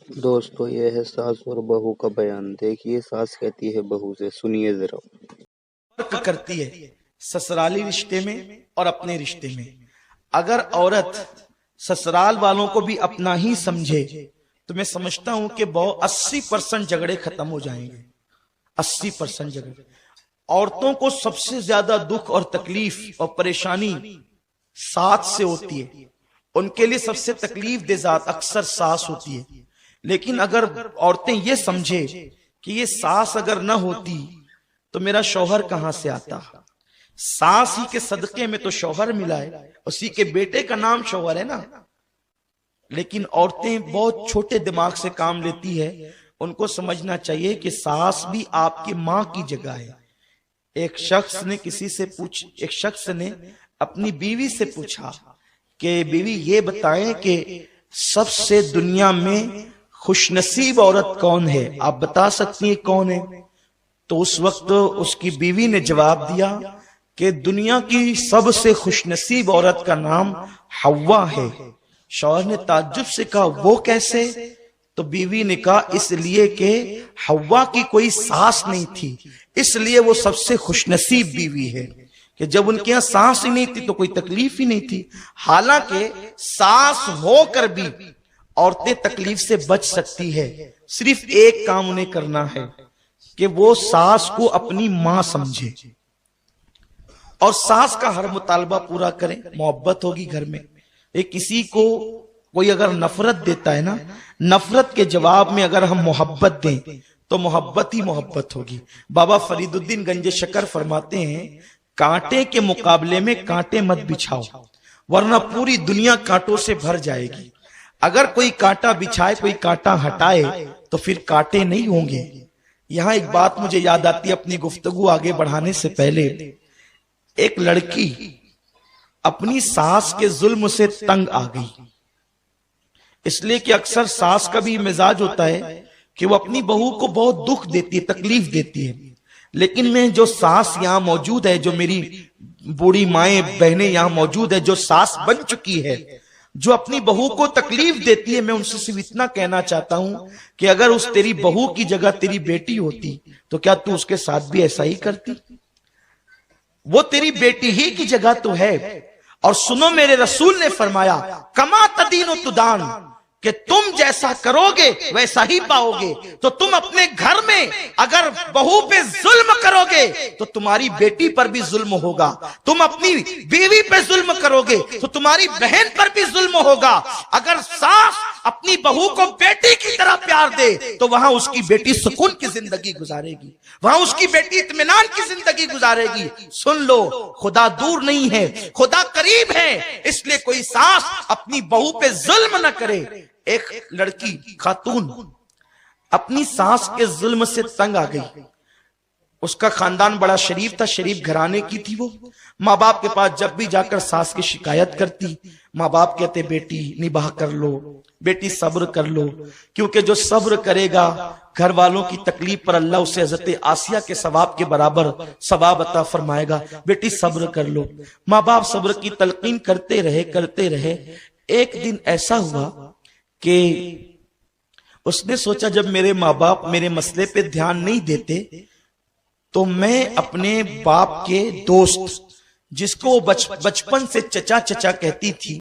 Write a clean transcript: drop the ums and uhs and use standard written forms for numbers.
दोस्तों, ये है सास और बहू का बयान। देखिए, सास कहती है बहू से, सुनिए जरा। फर्क करती है ससुराली रिश्ते में और अपने रिश्ते में। अगर औरत ससुराल वालों को भी अपना ही समझे तो मैं समझता हूं कि बहुत 80% झगड़े खत्म हो जाएंगे। 80% झगड़े। औरतों को सबसे ज्यादा दुख और तकलीफ और परेशानी सास से होती है। उनके लिए सबसे तकलीफ देजात अक्सर सास होती है। लेकिन अगर औरतें ये समझे कि ये सास अगर न होती तो मेरा शौहर कहां से आता, सास ही के सदके में तो शौहर मिला है, उसी के बेटे का नाम शौहर है ना। लेकिन औरतें बहुत छोटे दिमाग से काम लेती है। उनको समझना चाहिए कि सास भी आपकी मां की जगह है। एक शख्स ने अपनी बीवी से पूछा कि बीवी ये बताएं कि सबसे दुनिया में खुशनसीब औरत कौन है, आप बता सकती हैं कौन है? तो उस वक्त उसकी बीवी ने जवाब दिया कि दुनिया की सबसे खुशनसीब औरत का नाम हव्वा है। शौहर ने ताज्जुब से कहा, वो कैसे? तो बीवी ने कहा, इसलिए कि हव्वा की कोई सास नहीं थी, इसलिए वो सबसे खुशनसीब बीवी है कि जब उनके यहां सास ही नहीं थी तो कोई तकलीफ ही नहीं थी। हालांकि सास होकर भी औरतें तकलीफ से बच सकती है। सिर्फ एक काम उन्हें करना है कि वो सास को अपनी मां समझे और सास का हर मुतालबा पूरा करें। मोहब्बत होगी घर में। एक किसी को कोई अगर नफरत देता है ना, नफरत के जवाब में अगर हम मोहब्बत दें तो मोहब्बत ही मोहब्बत होगी। बाबा फरीदुद्दीन गंज शकर फरमाते हैं, कांटे के मुकाबले में कांटे मत बिछाओ, वरना पूरी दुनिया कांटों से भर जाएगी। अगर कोई कांटा बिछाए, कोई कांटा हटाए तो फिर कांटे नहीं होंगे। यहां एक बात मुझे याद आती है अपनी गुफ्तगू आगे बढ़ाने से पहले। एक लड़की अपनी सास के जुल्म से तंग आ गई, इसलिए कि अक्सर सास का भी मिजाज होता है कि वो अपनी बहू को बहुत दुख देती है, तकलीफ देती है। लेकिन मैं जो सास यहां मौजूद है, जो मेरी बूढ़ी माएं बहनें यहां मौजूद है, जो सास बन चुकी है, जो अपनी बहू को तकलीफ देती है, मैं उनसे सिर्फ इतना कहना चाहता हूं कि अगर उस तेरी बहू की जगह तेरी बेटी होती तो क्या तू उसके साथ भी ऐसा ही करती? वो तेरी बेटी ही की जगह तो है। और सुनो, मेरे रसूल ने फरमाया, कमा तदीन तुदान, कि तुम जैसा करोगे वैसा ही पाओगे। तो तुम अपने घर में अगर बहू पे जुल्म करोगे तो तुम्हारी बेटी पर भी जुल्म होगा। तुम अपनी बीवी पे जुल्म करोगे तो तुम्हारी बहन पर भी जुल्म होगा। अगर सास अपनी बहू को बेटी की तरह प्यार दे तो वहां उसकी बेटी सुकून की जिंदगी गुजारेगी, वहां उसकी बेटी इत्मीनान की जिंदगी गुजारेगी। सुन लो, खुदा दूर नहीं है, खुदा करीब है। इसलिए कोई सास अपनी बहू पे जुल्म न करे। एक लड़की खातून अपनी सास के जुल्म से तंग आ गई। उसका खानदान बड़ा शरीफ था, शरीफ घराने की थी। वो माँ बाप के पास जब भी जाकर सास की शिकायत करती, माँ बाप कहते बेटी निबाह कर लो, बेटी सब्र कर लो, क्योंकि जो सब्र करेगा घर वालों की तकलीफ पर अल्लाह उसे हजरत आसिया के सवाब के बराबर सवाब अता फरमाएगा। बेटी सब्र कर लो। माँ बाप सब्र की तलकीन करते रहे। एक दिन ऐसा हुआ कि उसने सोचा, जब मेरे माँ बाप मेरे मसले पे ध्यान नहीं देते तो मैं अपने बाप के दोस्त, जिसको बचपन से चचा चचा कहती थी,